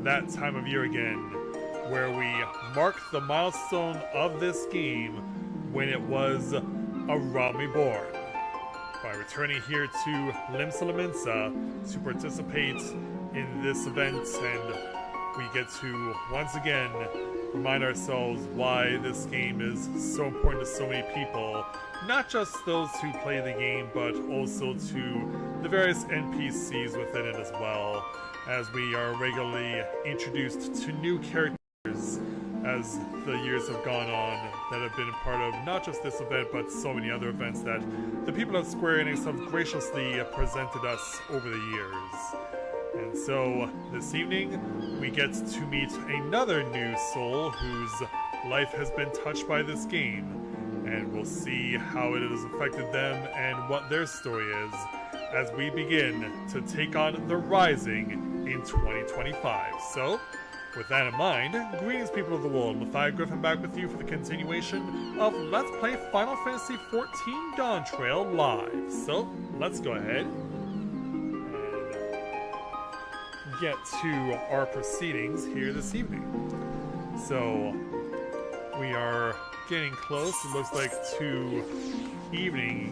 that time of year again, where we mark the milestone of this game when it was Reborn, by returning here to Limsa to participate in this event, and we get to once again remind ourselves why this game is so important to so many people, not just those who play the game, but also to the various NPCs within it as well, as we are regularly introduced to new characters as the years have gone on that have been part of not just this event, but so many other events that the people at Square Enix have graciously presented us over the years. And so, this evening, we get to meet another new soul whose life has been touched by this game, and we'll see how it has affected them and what their story is as we begin to take on the Rising in 2025. So, with that in mind, greetings people of the world, Matthias Griffin back with you for the continuation of Let's Play Final Fantasy XIV Dawntrail Live. So, let's go ahead get to our proceedings here this evening. So we are getting close. It looks like to evening.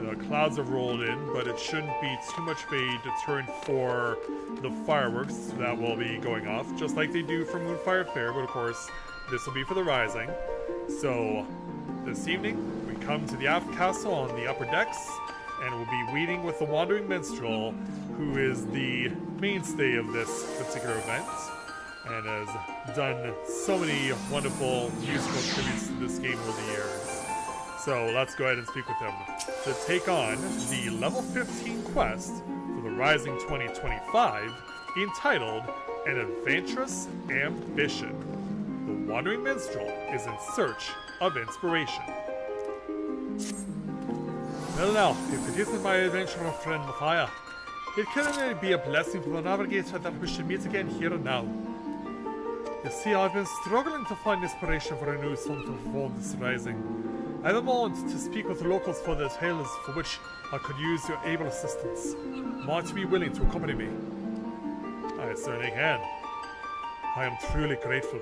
The clouds have rolled in, but it shouldn't be too much of a deterrent for the fireworks that will be going off, just like they do for Moonfire Fair, but of course this will be for the Rising. So this evening we come to the aft castle on the upper decks, and we'll be meeting with the Wandering Minstrel, who is the mainstay of this particular event, and has done so many wonderful musical tributes to this game over the years. So let's go ahead and speak with him to take on the level 15 quest for the Rising 2025, entitled An Adventurous Ambition. The Wandering Minstrel is in search of inspiration. Well now, if it isn't my adventurer friend Matthias, it can only be a blessing for the navigator that we should meet again here and now. You see, I've been struggling to find inspiration for a new song to perform this Rising. I have longed to speak with the locals for the tales for which I could use your able assistance. Might you be willing to accompany me? I certainly can. I am truly grateful.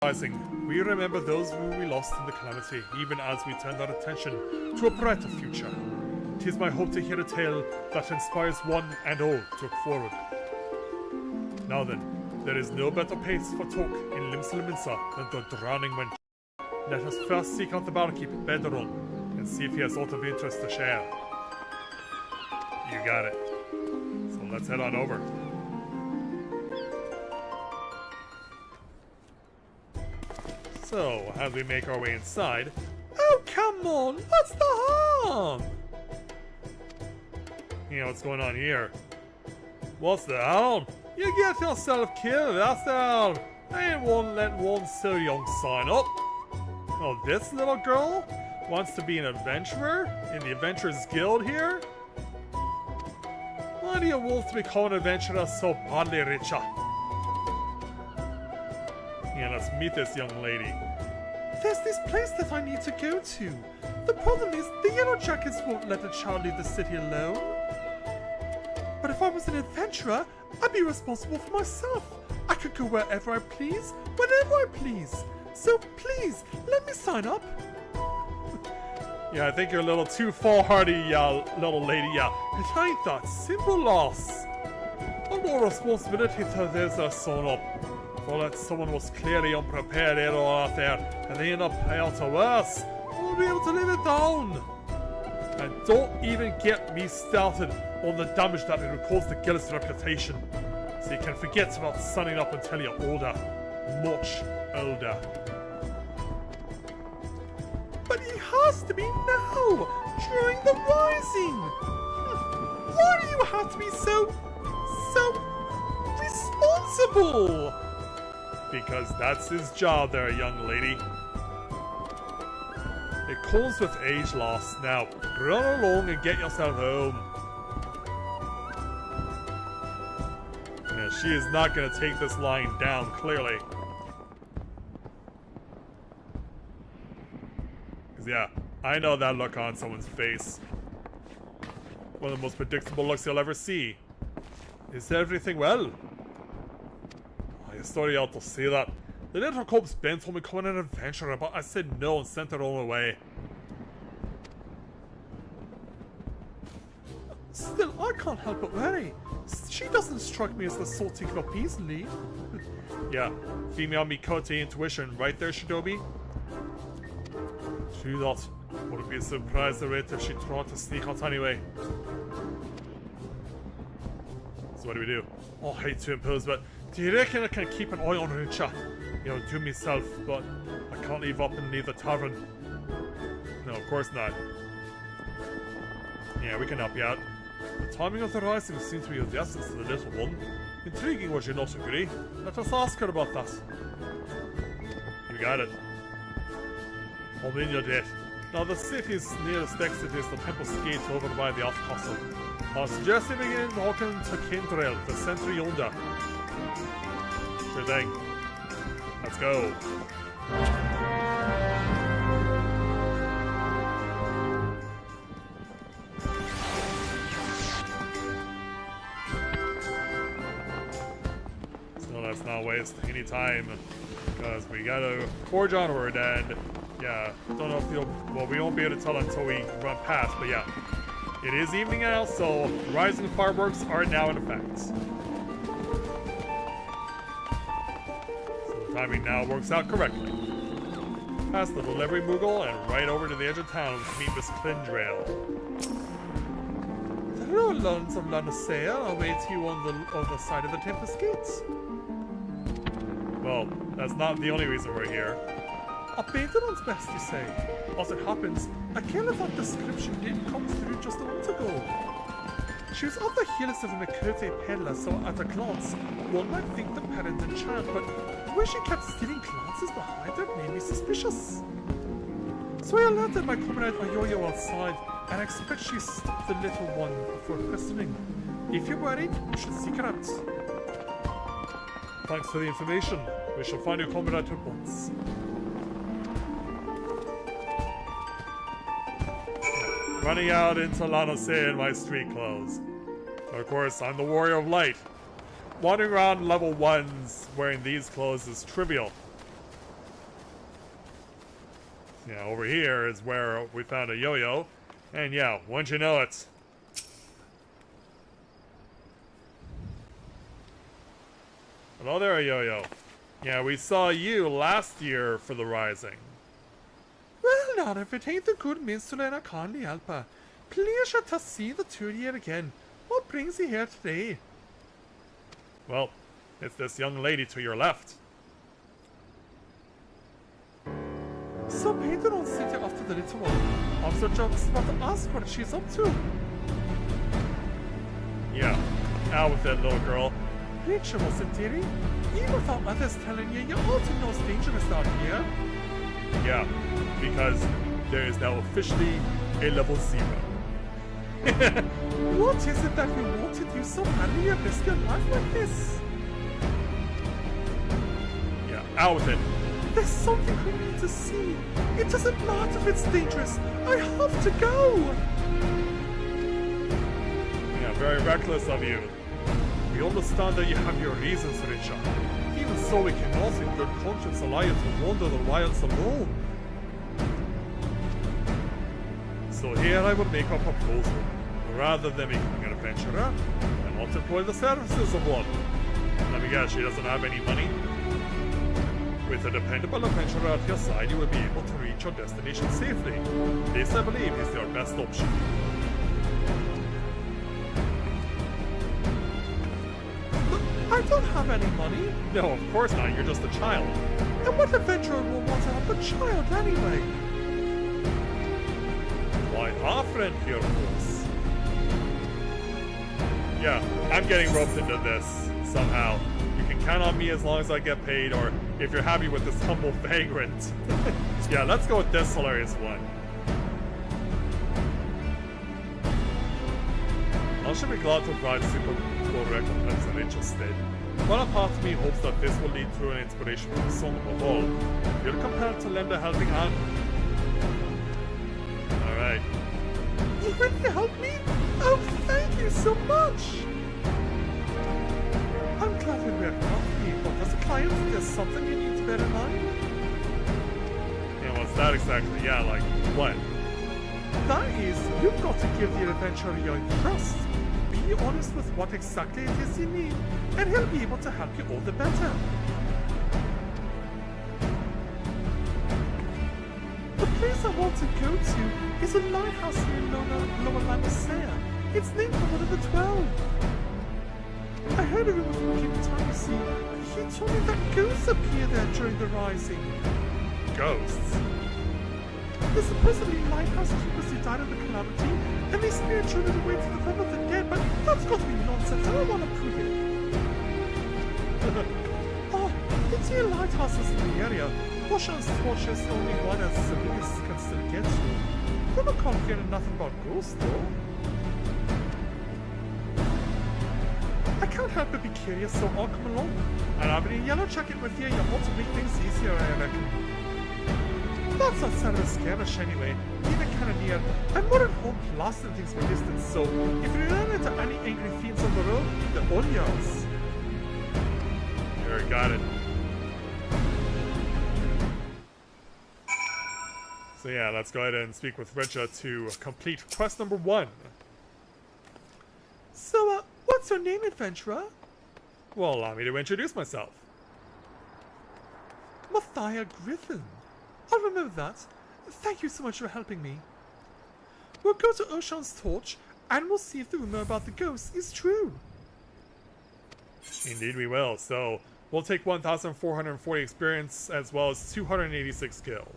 Rising, we remember those whom we lost in the calamity, even as we turned our attention to a brighter future. It is my hope to hear a tale that inspires one and all to look forward. Now then, there is no better place for talk in Limsa than the Drowning Wench. Let us first seek out the barkeep, Bedron, and see if he has aught of interest to share. You got it. So let's head on over. So, as we make our way inside... Oh, come on! What's the harm? You know what's going on here. What's the harm? You get yourself killed, that's the harm. I ain't won't let one so young sign up. Oh, this little girl wants to be an adventurer in the Adventurers Guild here? Why do you want to become an adventurer so badly, Richa? Yeah, let's meet this young lady. There's this place that I need to go to. The problem is, the Yellow Jackets won't let a child leave the city alone. But if I was an adventurer, I'd be responsible for myself. I could go wherever I please, whenever I please. So please, let me sign up. Yeah, I think you're a little too foolhardy, little lady, yeah. It ain't that simple, loss. I've no responsibility to those that sign up. For that someone was clearly unprepared out there, and they end up out of worse. I won't be able to live it down. And don't even get me started on the damage that it will cause the guild's reputation. So you can forget about signing up until you're older. Much older. But it has to be now! During the Rising! Why do you have to be so responsible? Because that's his job there, young lady. It comes with age loss. Now, run along and get yourself home. Yeah, she is not going to take this line down, clearly. Because, yeah, I know that look on someone's face. One of the most predictable looks you'll ever see. Is everything well? Sorry out to say that. The little cubs bent told me to come on an adventure, but I said no and sent her on away. Still, I can't help but worry. She doesn't strike me as the sort to give up easily. Yeah, female Mikote intuition, right there, Shadowbringers? True that. Wouldn't be surprised the rate if she tried to sneak out anyway. So what do we do? Oh, I hate to impose, but do you reckon I can keep an eye on her and chat? You know, do myself, but I can't leave up and leave the tavern. No, of course not. Yeah, we can help you out. The timing of the rising seems to be of the essence to the little one. Intriguing, would you not agree? Let us ask her about that. You got it. I'm in your debt. Now the city's nearest exit is the Temple's Gate over by the Off Castle. I suggest you begin walking to Dawntrail, the centre yonder. Sure thing. Let's go. So let's not waste any time, because we gotta forge onward, and yeah, don't know if you'll, well, we won't be able to tell until we run past, but yeah. It is evening now, so rising fireworks are now in effect. So the timing now works out correctly. Past the delivery moogle and right over to the edge of town to meet Miss Dawntrail. The lowlands of Lanacea await you on the other side of the Tempest Gates. Well, that's not the only reason we're here. A Badenon's best, you say? As it happens, a girl of that description did come through just a month ago. She was of the heels of a McCurdy peddler, so at a glance, one might think the parent and child, but the way she kept stealing glances behind her made me suspicious. So I alerted my comrade Ayoyo outside, and I expect she stopped the little one for questioning. If you're worried, you should seek her out. Thanks for the information. We shall find your comrade at once. Running out into Lanacea in my street clothes. Of course, I'm the Warrior of Light. Wandering around level 1s wearing these clothes is trivial. Yeah, over here is where we found a yo-yo. And yeah, once you know it. Hello there, yo-yo. Yeah, we saw you last year for the Rising. Well, now, if it ain't the good minstrel and I kindly help her. Pleasure to see the two of you again. What brings you here today? Well, it's this young lady to your left. So painted on city after the little one. I'm so just about to ask what she's up to. Yeah, out with that little girl. Nature wasn't dearie. Even without others telling you, you ought to know it's dangerous out here. Yeah, because there is now officially a level 0. What is it that we want to do so badly to risk your life like this? Yeah, out with it. There's something we need to see. It doesn't matter if it's dangerous. I have to go. Yeah, very reckless of you. We understand that you have your reasons, Richard. Even so, we cannot in good conscience allow you to wander the wilds alone. So here I would make a proposal. Rather than becoming an adventurer, I want to employ the services of one. Let me guess, she doesn't have any money? With a dependable adventurer at your side, you will be able to reach your destination safely. This, I believe, is your best option. I don't have any money. No, of course not. You're just a child. And what adventurer will want to have a child anyway? Why, our friend here, of course. Yeah, I'm getting roped into this somehow. You can count on me as long as I get paid, or if you're happy with this humble vagrant. Yeah, let's go with this hilarious one. I should be glad to provide super cool recompense if interested. One part of me hopes that this will lead to an inspiration for the song of all. You're compelled to lend a helping hand. Alright. You ready to help me? Oh, thank you so much! I'm glad we were coffee, but as a science, there's something you need to bear in mind. And what's that exactly? Yeah, like, what? That is, you've got to give the adventurer your trust. Be honest with what exactly it is you need, and he'll be able to help you all the better. The place I want to go to is a lighthouse near Lower Lamasea. It's named for one of the 12. I heard a rumor from King Time, you see. He told me that ghosts appear there during the rising. Ghosts? There's supposedly lighthouse keepers who died in the calamity, and they spiritually away to the realm of the dead, but that's got to be nonsense. I don't want to prove it. Oh, the dear lighthouses in the area. Ocean's Torch is the only one as civilians can still get to. Never can't hear nothing about ghosts, though. I can't help but be curious, so I'll come along. And I'll be a yellow jacket with you. You want to make things easier, I reckon. That's not sound of a skirmish anyway. Even kind of near. I'm more at home blasting things from distance, so if you run into any angry fiends on the road, they're all yours. Sure, got it. So yeah, let's go ahead and speak with Richa to complete quest number 1. So, what's your name, adventurer? Well, allow me to introduce myself. Matthias Griffin. I'll remember that. Thank you so much for helping me. We'll go to Ocean's Torch, and we'll see if the rumor about the ghost is true. Indeed we will. So, we'll take 1,440 experience as well as 286 skill.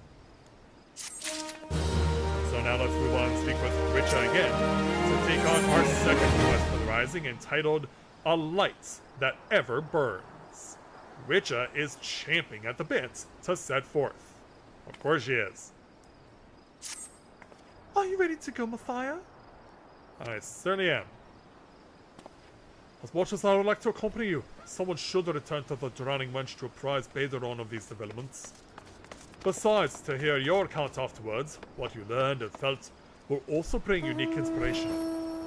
So now let's move on and speak with Richa again to take on our second quest for the Rising, entitled A Light That Ever Burns. Richa is champing at the bit to set forth. Of course she is. Are you ready to go, Matthias? I certainly am. As much as I would like to accompany you, someone should return to the Drowning Wench to apprise Baderon of these developments. Besides, to hear your account afterwards, what you learned and felt will also bring unique inspiration.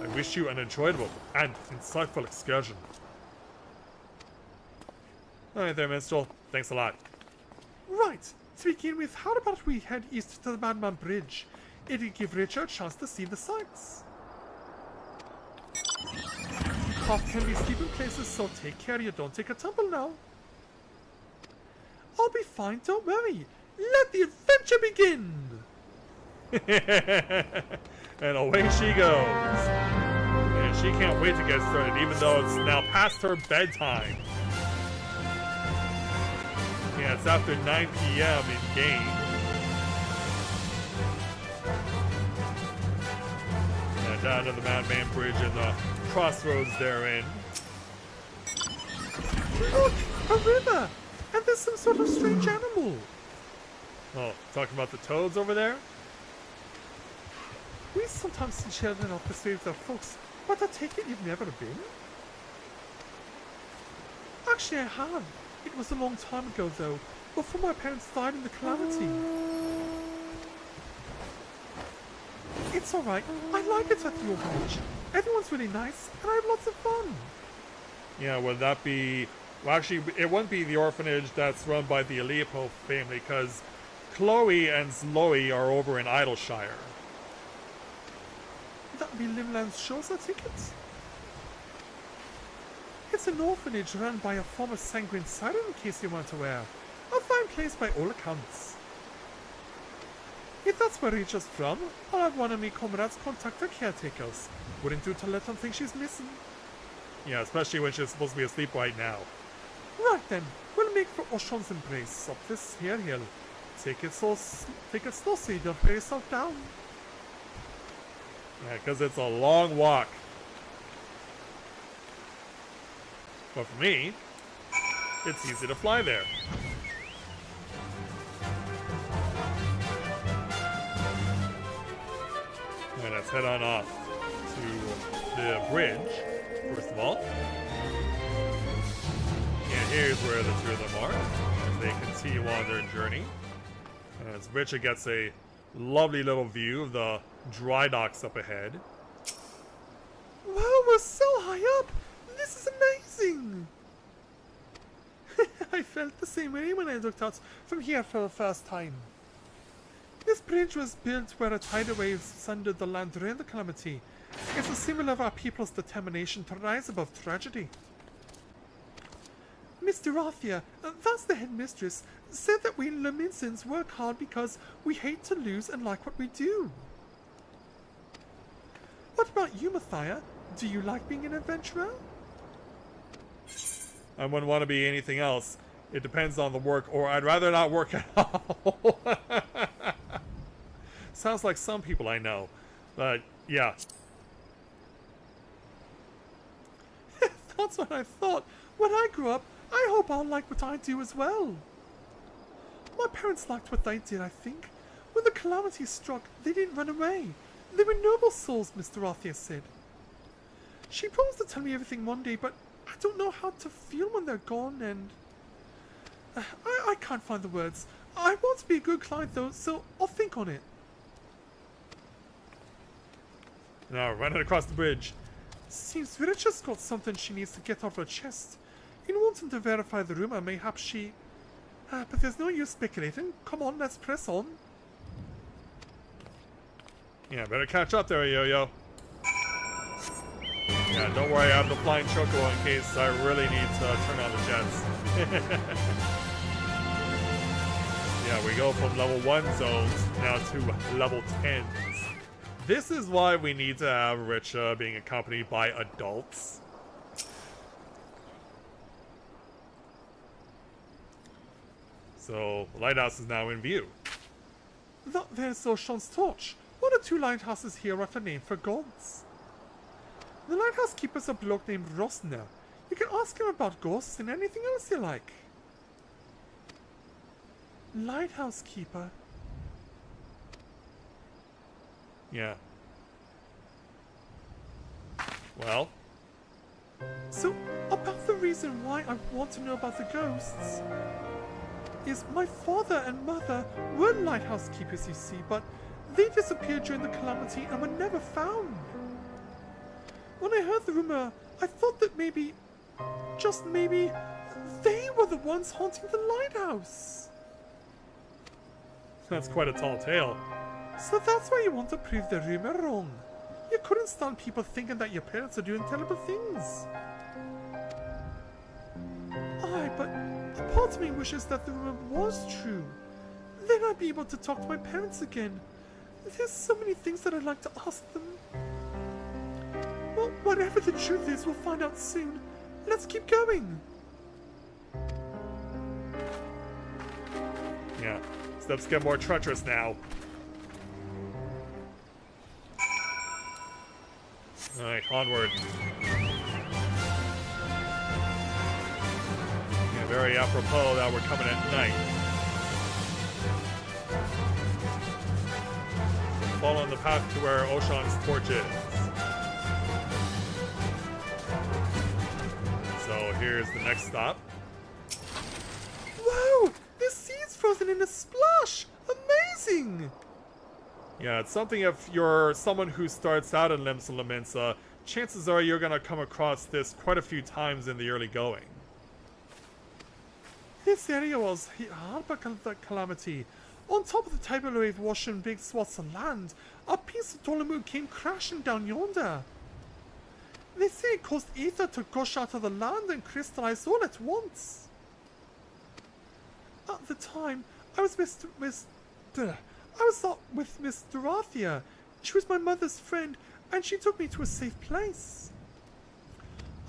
I wish you an enjoyable and insightful excursion. Alright there, Minstrel. Thanks a lot. Right. To begin with, how about we head east to the Madman Bridge? It'll give Richard a chance to see the sights. Path can be steep in places, so take care you don't take a tumble now. I'll be fine, don't worry. Let the adventure begin! And away she goes. And she can't wait to get started, even though it's now past her bedtime. Yeah, it's after 9 p.m. in game. And down to the Madman Bridge and the crossroads therein. Look! A river! And there's some sort of strange animal. Oh, talking about the toads over there? We sometimes see children off this way with their folks, but I take it you've never been? Actually, I have. It was a long time ago, though, before my parents died in the calamity. It's alright. I like it at the orphanage. Everyone's really nice, and I have lots of fun. Yeah, would that be... Well, actually, it wouldn't be the orphanage that's run by the Aleopo family, because Chloe and Zoe are over in Idleshire. That would be Limland's Shores, I think it? It's an orphanage run by a former sanguine siren, in case you weren't aware. A fine place by all accounts. If that's where Rachel's from, I'll have one of my comrades contact her caretakers. Wouldn't do to let them think she's missing. Yeah, especially when she's supposed to be asleep right now. Right then, we'll make for Ocean's Embrace up this here hill. Take it slow so you don't wear yourself down. Yeah, because it's a long walk. But for me, it's easy to fly there. And let's head on off to the bridge, first of all. And here's where the two of them are, as they continue on their journey. And as Richard gets a lovely little view of the dry docks up ahead. Wow, we're so high up! This is amazing! I felt the same way when I looked out from here for the first time. This bridge was built where a tidal wave sundered the land during the calamity. It's a symbol of our people's determination to rise above tragedy. Miss Dorothea, that's the headmistress, said that we Leminsons work hard because we hate to lose and like what we do. What about you, Mathia? Do you like being an adventurer? I wouldn't want to be anything else. It depends on the work, or I'd rather not work at all. Sounds like some people I know. But, yeah. That's what I thought. When I grew up, I hope I'll like what I do as well. My parents liked what they did, I think. When the calamity struck, they didn't run away. They were noble souls, Miss Dorothea said. She promised to tell me everything one day, but I don't know how to feel when they're gone, and... I can't find the words. I want to be a good client, though, so I'll think on it. Now, running across the bridge. Seems Viricha's got something she needs to get off her chest. In wanting to verify the rumor, mayhap she... but there's no use speculating. Come on, let's press on. Yeah, better catch up there, Yo-Yo. Yeah, don't worry, I have the flying chocobo in case I really need to turn on the jets. Yeah, we go from level 1 zones now to level 10s. This is why we need to have Richa being accompanied by adults. So, the lighthouse is now in view. There's Ocean's torch. One of 2 lighthouses here are named for gods. The lighthouse keeper's a bloke named Rosner. You can ask him about ghosts and anything else you like. Lighthouse keeper. Yeah. Well? So, about the reason why I want to know about the ghosts is my father and mother were lighthouse keepers, you see, but they disappeared during the calamity and were never found. When I heard the rumor, I thought that maybe, just maybe, they were the ones haunting the lighthouse. That's quite a tall tale. So that's why you want to prove the rumor wrong. You couldn't stand people thinking that your parents are doing terrible things. Aye, but a part of me wishes that the rumor was true. Then I'd be able to talk to my parents again. There's so many things that I'd like to ask them. Well, whatever the truth is, we'll find out soon. Let's keep going. Yeah, steps get more treacherous now. Alright, onward. Yeah, very apropos that we're coming at night. Following the path to where Ocean's torch is. So here's the next stop. Whoa! This sea's frozen in a splash! Amazing! Yeah, it's something if you're someone who starts out in Limsa, chances are you're gonna come across this quite a few times in the early going. This area was hit hard by the calamity. On top of the tidal wave washing big swaths of land, a piece of Dolomite came crashing down yonder. They say it caused ether to gush out of the land and crystallize all at once. At the time, I was out with Miss Dorothea. She was my mother's friend, and she took me to a safe place.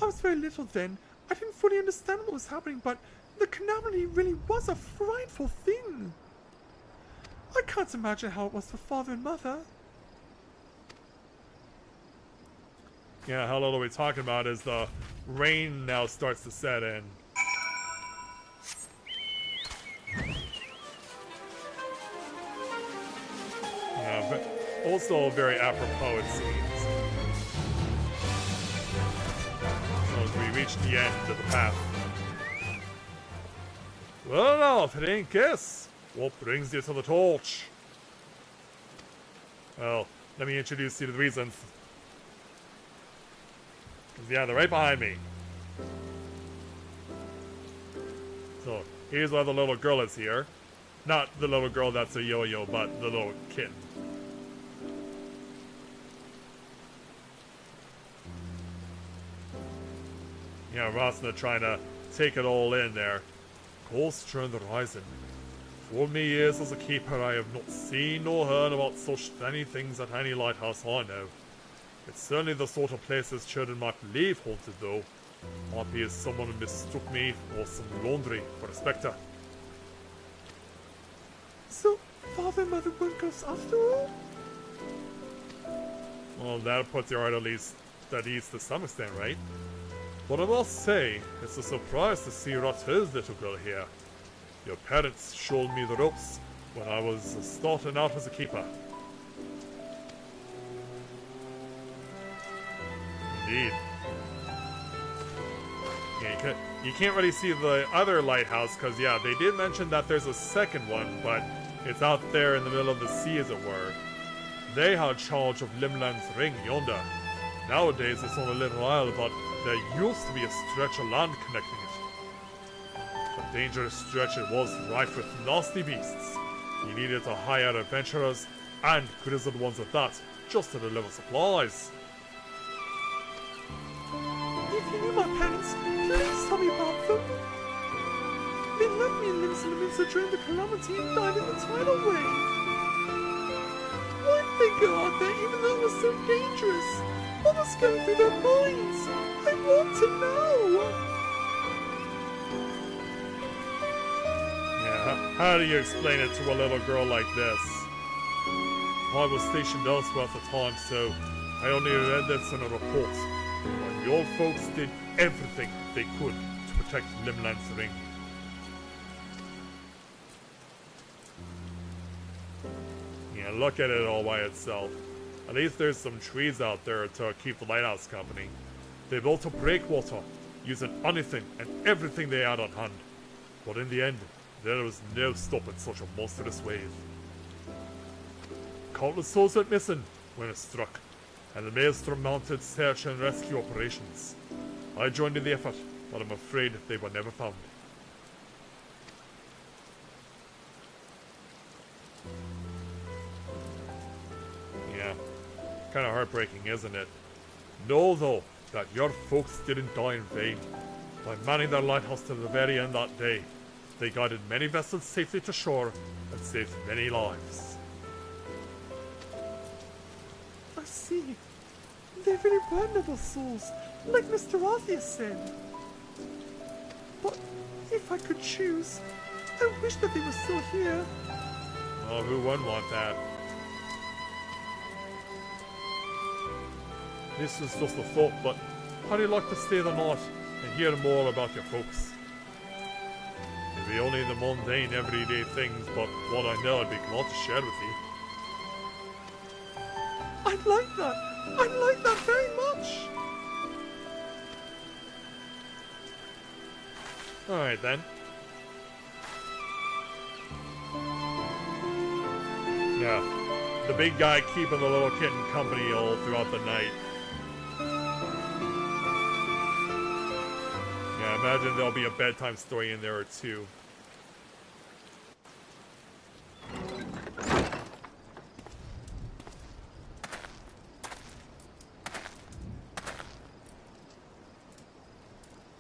I was very little then. I didn't fully understand what was happening, but the calamity really was a frightful thing. I can't imagine how it was for father and mother. Yeah, how little are we talking about as the rain now starts to set in. Yeah, but also very apropos it seems. So as we reach the end of the path. Well, now, if it ain't guess, what brings you to the torch? Well, let me introduce you to the reasons. 'Cause, yeah, they're right behind me. So, here's why the little girl is here. Not the little girl that's a yo-yo, but the little kitten. Yeah, Rosna trying to take it all in there. Ghosts on the horizon. For me years as a keeper, I have not seen nor heard about such many things at any lighthouse I know. It's certainly the sort of places children might leave haunted, though. Might be as someone mistook me for some laundry for a spectre. So, Father and Mother weren't ghosts after all? Well, that puts your heart at least at ease to some extent, right? But I must say, it's a surprise to see Ratil's little girl here. Your parents showed me the ropes when I was starting out as a keeper. Indeed. Yeah, you can't really see the other lighthouse because, yeah, they did mention that there's a second one, but it's out there in the middle of the sea, as it were. They had charge of Limland's ring yonder. Nowadays, it's on a little isle, but there used to be a stretch of land connecting it. A dangerous stretch it was, rife with nasty beasts. You needed to hire adventurers, and grizzled ones at that, just to deliver supplies. If you knew my parents, please tell me about them. They left me in Limsa during the calamity and died in the tidal wave. Why did they go out there even though it was so dangerous? What was going through their minds? I want to know! Yeah, how do you explain it to a little girl like this? I was stationed elsewhere at the time, so I only read this in a report. But your folks did everything they could to protect Limland's ring. Yeah, look at it all by itself. At least there's some trees out there to keep the lighthouse company. They built a breakwater, using anything and everything they had on hand. But in the end, there was no stopping such a monstrous wave. Countless souls went missing when it struck, and the Maelstrom mounted search and rescue operations. I joined in the effort, but I'm afraid they were never found. Yeah, kind of heartbreaking, isn't it? Know, though, that your folks didn't die in vain. By manning their lighthouse to the very end that day, they guided many vessels safely to shore and saved many lives. I see. They really were noble souls, like Mr. Arthur said. But if I could choose, I wish that they were still here. Oh, who wouldn't want that? This is just a thought, but how'd you like to stay the night and hear more about your folks? Maybe only the mundane, everyday things, but what I know I'd be glad to share with you. I'd like that! I'd like that very much! Alright then. Yeah, the big guy keeping the little kitten company all throughout the night. Yeah, imagine there'll be a bedtime story in there or two.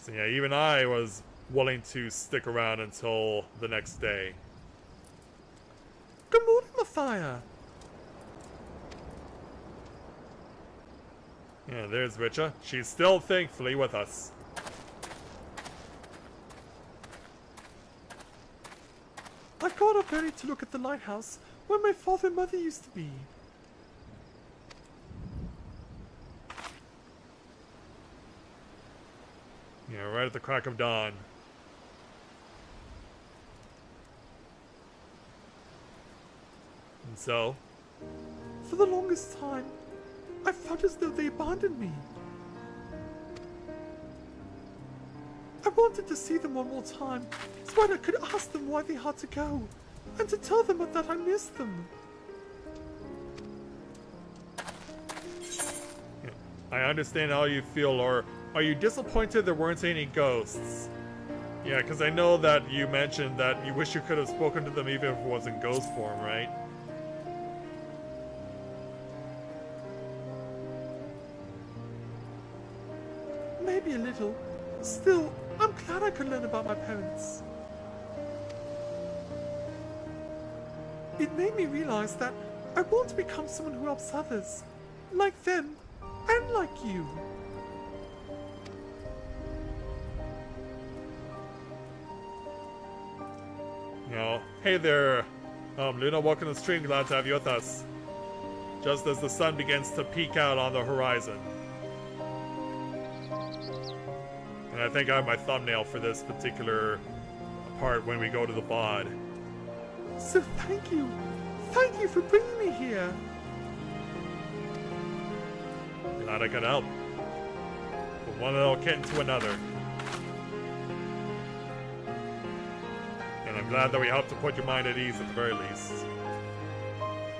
So yeah, even I was willing to stick around until the next day. Good morning, Mathia! Yeah, there's Richa. She's still thankfully with us. I got up early to look at the lighthouse where my father and mother used to be. Yeah, right at the crack of dawn. And so? For the longest time, I felt as though they abandoned me. I wanted to see them one more time, so I could ask them why they had to go, and to tell them that I missed them. Yeah, I understand how you feel, or are you disappointed there weren't any ghosts? Yeah, because I know that you mentioned that you wish you could have spoken to them even if it was in ghost form, right? Maybe a little. Still, I'm glad I could learn about my parents. It made me realize that I want to become someone who helps others. Like them, and like you. No. Hey there, Luna, welcome to the stream. Glad to have you with us. Just as the sun begins to peek out on the horizon. And I think I have my thumbnail for this particular part when we go to the bod. So thank you. Thank you for bringing me here. Glad I could help. From one little kitten to another. And I'm glad that we helped to put your mind at ease at the very least.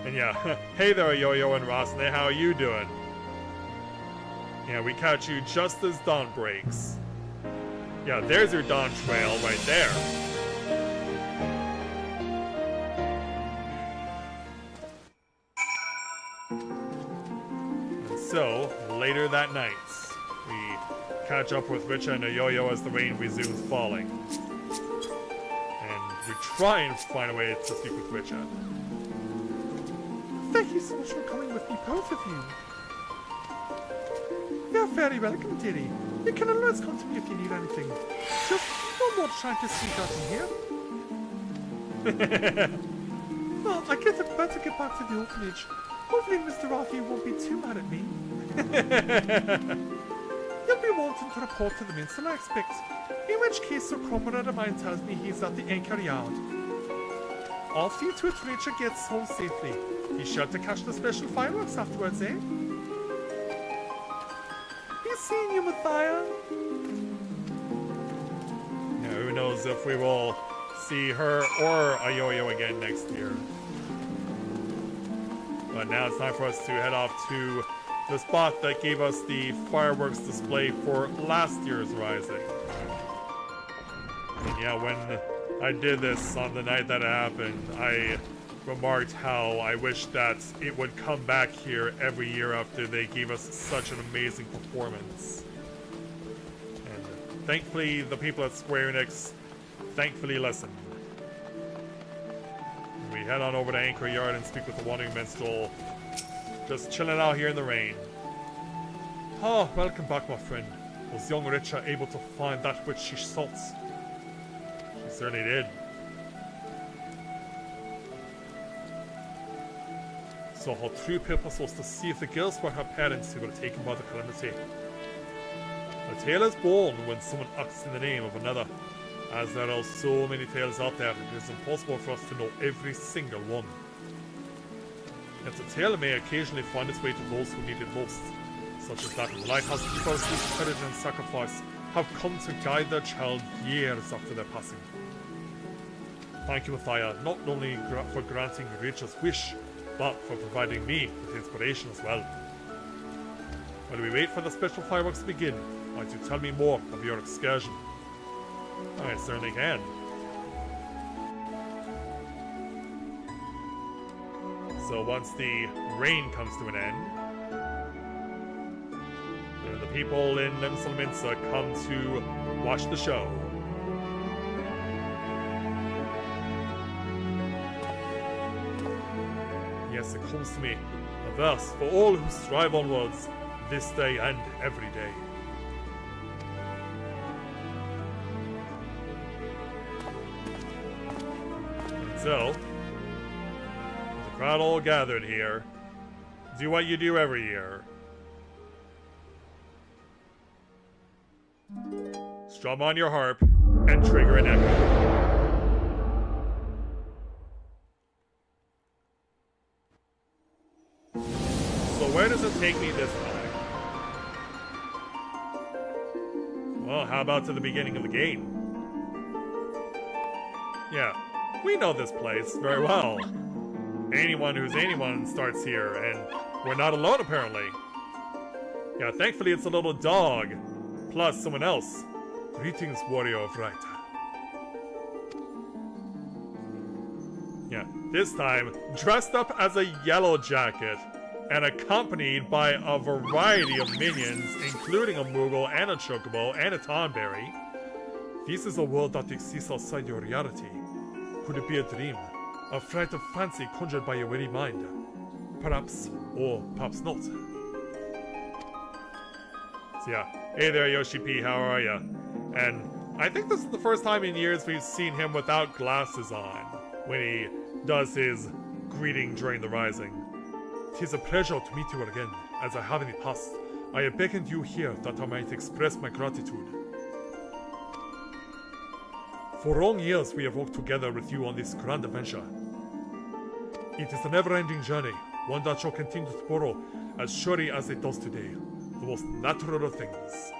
And yeah, hey there, Yo-Yo and Rosne, how are you doing? Yeah, we catch you just as dawn breaks. Yeah, there's your Dawntrail right there. And so, later that night, we catch up with Richa and Yo-Yo as the rain resumes falling. And we try and find a way to speak with Richa. Thank you so much for coming with me, both of you. You're very welcome, dearie. You can always come to me if you need anything. Just no more trying to sneak out in here. Well, I guess I better get back to the orphanage. Hopefully Mr. Arthur won't be too mad at me. You'll be wanting to report to the minster, I expect. In which case, your comrade of mine tells me he's at the anchor yard. I'll see to it Rachel gets home safely. Be sure to catch the special fireworks afterwards, eh? Be seeing you, Matthias. Yeah, who knows if we will see her or a Yo-Yo again next year. But now it's time for us to head off to the spot that gave us the fireworks display for last year's Rising. And yeah, when I did this on the night that it happened, I remarked how I wish that it would come back here every year after they gave us such an amazing performance. And thankfully, the people at Square Enix thankfully listened. We head on over to Anchor Yard and speak with the Wandering Minstrel, just chilling out here in the rain. Oh, welcome back, my friend. Was young Richa able to find that which she sought? She certainly did. So her true purpose was to see if the girls were her parents who were taken by the calamity. A tale is born when someone acts in the name of another. As there are so many tales out there, it is impossible for us to know every single one. Yet a tale may occasionally find its way to those who need it most, such as that of the lighthouse keepers whose courage and sacrifice have come to guide their child years after their passing. Thank you, Matthias, not only for granting Rachel's wish, but for providing me with inspiration as well. While we wait for the special fireworks to begin, might you tell me more of your excursion? I certainly can. So once the rain comes to an end, the people in Limsalminsa come to watch the show. Yes, it comes to me. A verse for all who strive onwards, this day and every day. So, with the crowd all gathered here, do what you do every year. Strum on your harp and trigger an echo. So where does it take me this time? Well, how about to the beginning of the game? Yeah. We know this place very well. Anyone who's anyone starts here, and we're not alone apparently. Yeah, thankfully it's a little dog, plus someone else. Greetings, warrior of Raita. This time, dressed up as a Yellow Jacket, and accompanied by a variety of minions, including a Moogle and a Chocobo and a Tonberry. This is a world that exists outside your reality. Could it be a dream? A flight of fancy conjured by your weary mind? Perhaps, or perhaps not. So yeah, hey there Yoshi P, how are ya? And I think this is the first time in years we've seen him without glasses on, when he does his greeting during the Rising. 'Tis a pleasure to meet you again, as I have in the past. I have beckoned you here that I might express my gratitude. For long years we have walked together with you on this grand adventure. It is a never-ending journey, one that shall continue tomorrow as surely as it does today. The most natural of things.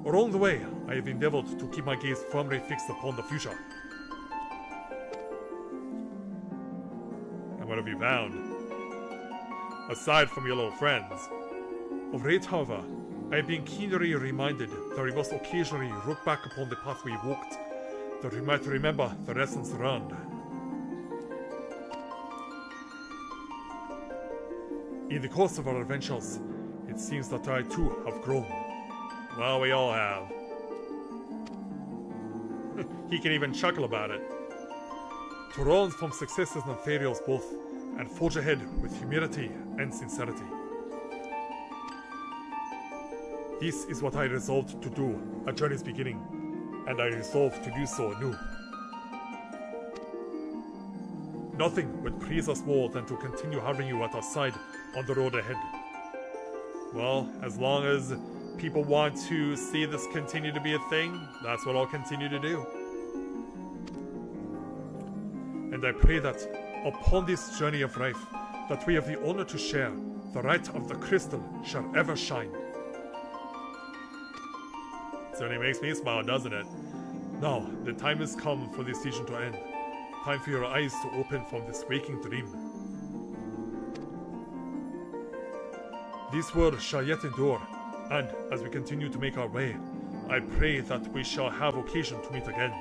Along the way, I have endeavored to keep my gaze firmly fixed upon the future. And what have you found? Aside from your little friends. Of late, however, I have been keenly reminded that we must occasionally look back upon the path we walked, that we might remember the lessons learned. In the course of our adventures, it seems that I too have grown. Well, we all have. He can even chuckle about it. To learn from successes and failures both, and forge ahead with humility and sincerity. This is what I resolved to do at journey's beginning, and I resolve to do so anew. Nothing would please us more than to continue having you at our side on the road ahead. Well, as long as people want to see this continue to be a thing, that's what I'll continue to do. And I pray that upon this journey of life, that we have the honor to share, the light of the crystal shall ever shine. Certainly makes me smile, doesn't it? Now, the time has come for this season to end. Time for your eyes to open from this waking dream. This world shall yet endure, and as we continue to make our way, I pray that we shall have occasion to meet again.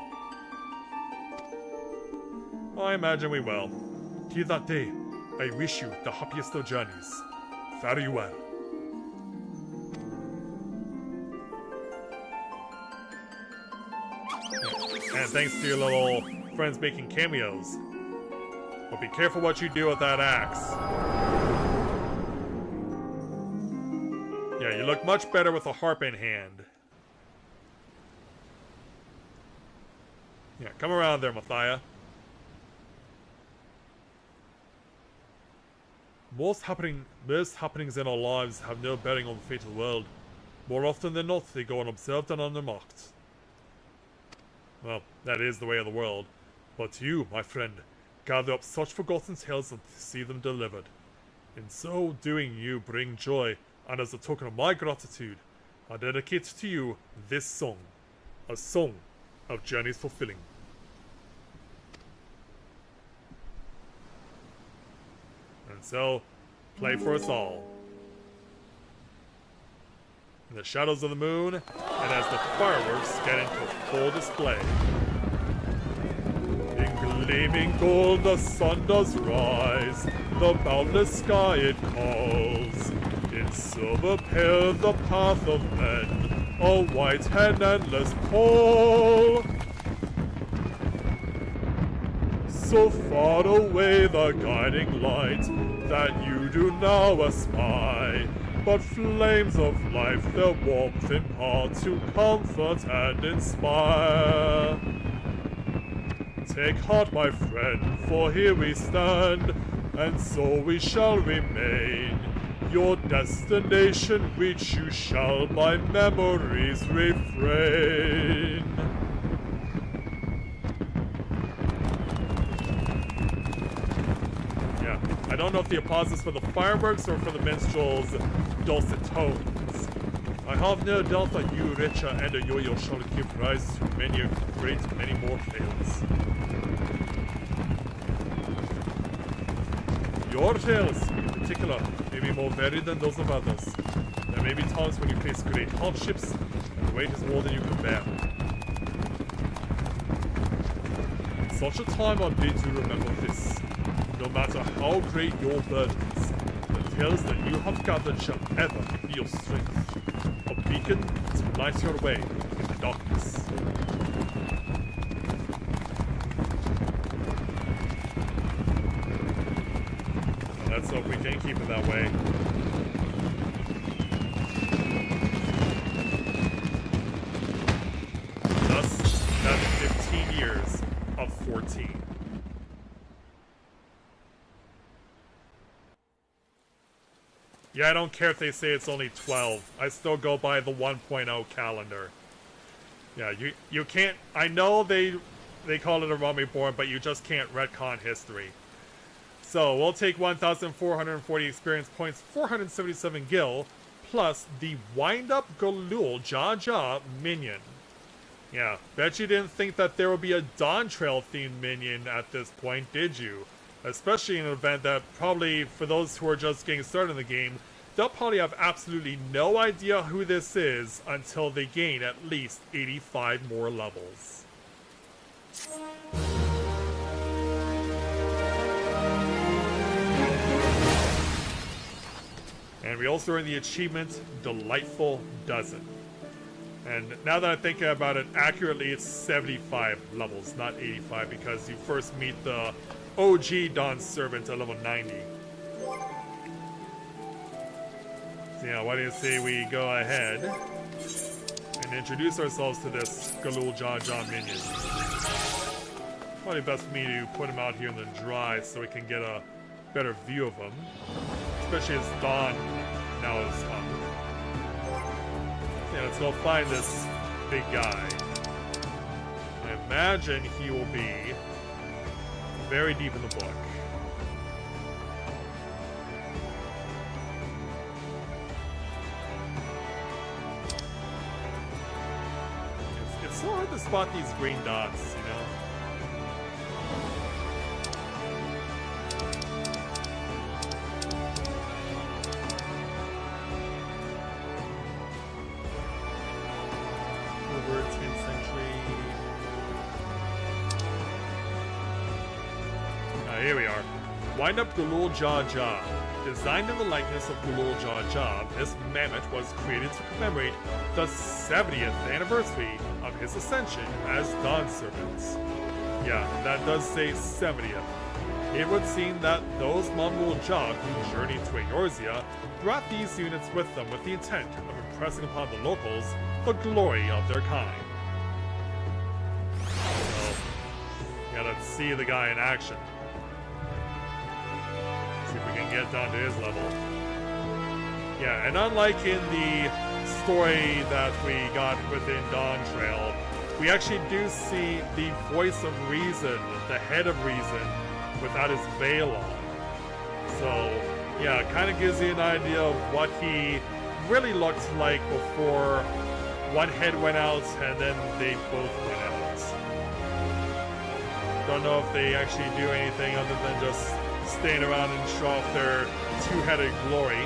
I imagine we will. Till that day, I wish you the happiest of journeys. Fare you well. And thanks to your little friends making cameos. But be careful what you do with that axe. Yeah, you look much better with a harp in hand. Yeah, come around there, Mathia. Most happenings in our lives have no bearing on the fate of the world. More often than not, they go unobserved and unremarked. Well, that is the way of the world. But you, my friend, gather up such forgotten tales and see them delivered. In so doing, you bring joy, and as a token of my gratitude, I dedicate to you this song. A song of journeys fulfilling. And so, play for us all. In the shadows of the moon, and as the fireworks get into full display. In gleaming gold the sun does rise, the boundless sky it calls. In silver pale the path of men, a white and endless pole. So far away the guiding light that you do now espy, but flames of life their warmth impart to comfort and inspire. Take heart, my friend, for here we stand, and so we shall remain. Your destination reach you shall by memories refrain. I don't know if the applause is for the fireworks or for the minstrel's dulcet tones. I have no doubt that you, Richa, and a yo-yo shall give rise to many more tales. Your tales, in particular, may be more varied than those of others. There may be times when you face great hardships, and the weight is more than you can bear. such a time on bid to remember this. No matter how great your burdens, the tales that you have gathered shall ever be your strength. A beacon to light your way in the darkness. Let's hope we can keep it that way. Thus, that's 15 years of 14. Yeah, I don't care if they say it's only 12. I still go by the 1.0 calendar. Yeah, you can't... I know they call it a Realm Reborn, but you just can't retcon history. So, we'll take 1,440 experience points, 477 gil, plus the Wind-Up Galul Jaja minion. Yeah, bet you didn't think that there would be a Dawntrail themed minion at this point, did you? Especially in an event that probably, for those who are just getting started in the game, they'll probably have absolutely no idea who this is until they gain at least 85 more levels. And we also earn the achievement, Delightful Dozen. And now that I'm thinking about it accurately, it's 75 levels, not 85, because you first meet the OG Dawn Servant at level 90. So yeah, why do you say we go ahead and introduce ourselves to this Galul Jaja minion. Probably best for me to put him out here in the dry so we can get a better view of him. Especially as dawn now is up. Yeah, let's go find this big guy. I imagine he will be very deep in the book. It's so hard to spot these green dots, you know? Over 10th century. Here we are. Wind Up Galul Jaja. Designed in the likeness of Galul Jaja, this mammoth was created to commemorate the 70th anniversary of his ascension as Dawn Servants. Yeah, that does say 70th. It would seem that those Mamul Jag who journeyed to Eorzea brought these units with them with the intent of impressing upon the locals the glory of their kind. So, yeah, let's see the guy in action. See if we can get down to his level. Yeah, and unlike in the story that we got within Dawntrail, we actually do see the voice of reason, the head of reason, without his veil on. So, yeah, it kind of gives you an idea of what he really looked like before one head went out and then they both went out. Don't know if they actually do anything other than just staying around and show off their two-headed glory.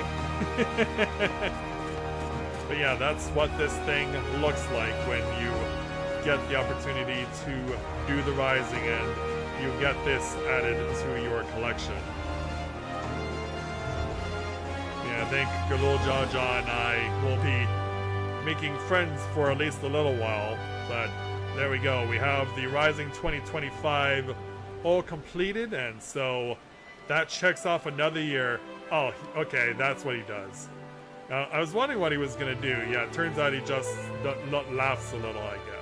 But yeah, that's what this thing looks like when you get the opportunity to do the Rising and you get this added to your collection. Yeah, I think Galul Jaja and I will be making friends for at least a little while, but there we go. We have the Rising 2025 all completed, and so that checks off another year. Oh, okay, that's what he does. I was wondering what he was going to do. Yeah, it turns out he just laughs a little, I guess.